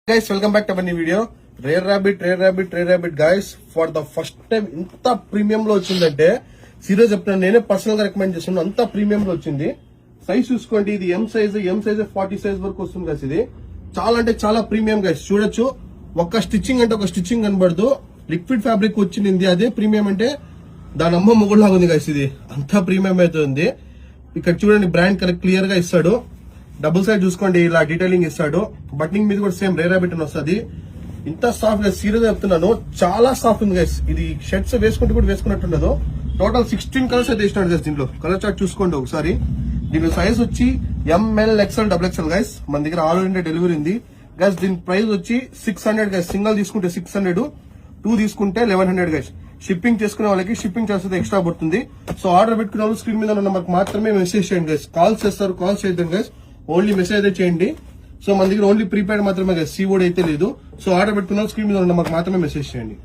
Guys, welcome back to our new video. Rare rabbit guys. For the first time ఇంత premium లో వచ్చిందంటే serious చెప్తాను, నేనే personal గా రికమెండ్ చేస్తున్నాను. అంత ప్రీమియం లో వచ్చింది. సైజ్ చూసుకోండి, ఇది ఎం సైజ్ 40 సైజ్ వరకు వస్తుంది గైస్. ఇది చాలా అంటే చాలా ప్రీమియం గైస్. చూడొచ్చు, ఒక స్టిచ్చింగ్ అంటే ఒక స్టిచ్చింగ్ కనబడదు. లిక్విడ్ ఫ్యాబ్రిక్ వచ్చింది, అదే ప్రీమియం అంటే దాని అమ్మ మొగుడులాగా ఉంది గైస్. ఇది అంతా ప్రీమియం అయితే ఉంది. ఇక్కడ చూడండి, బ్రాండ్ కరెక్ట్ క్లియర్ గా ఇస్తాడు. డబుల్ సైడ్ చూసుకోండి, ఇలా డీటెయిలింగ్ ఇస్తాడు. బటనింగ్ మీద కూడా సేమ్ రేర్ రాబిట్ అని వస్తుంది. ఇంత సాఫ్ట్ గా సీరియస్ చెప్తున్నాను, చాలా సాఫ్ట్ ఉంది గైస్. ఇది షర్ట్స్ వేసుకుంటూ కూడా వేసుకున్నట్టుండదు. టోటల్ 16 కలర్స్ అయితే ఇచ్చినాడు గైస్. దీంట్లో కలర్ చార్ట్ చూసుకోండి ఒకసారి. దీని సైజ్ వచ్చి ML XL XXL గైస్. మన దగ్గర ఆల్ ఇండియా డెలివరీ ఉంది గైస్. దీని ప్రైస్ వచ్చి 600 గైస్. సింగిల్ తీసుకుంటే 600, 2 తీసుకుంటే 1100 గైస్. షిప్పింగ్ చేసుకునే వాళ్ళకి షిప్పింగ్ చార్జ్ ఎక్స్ట్రా పడుతుంది. సో ఆర్డర్ పెట్టుకునే వాళ్ళు స్క్రీన్ మీద ఉన్న మాకు మాత్రమే మెసేజ్ చేయండి గైస్. కాల్ చేస్తారు, కాల్ చేయడం గైస్. ఓన్లీ మెసేజ్ అయితే చేయండి. సో మన దగ్గర ఓన్లీ ప్రీపెయిడ్ మాత్రమే గైస్, సీఓడి అయితే లేదు. సో ఆర్డర్ పెట్టుకున్న స్క్రీన్ మీద ఉన్న మాకు మాత్రమే మెసేజ్ చేయండి.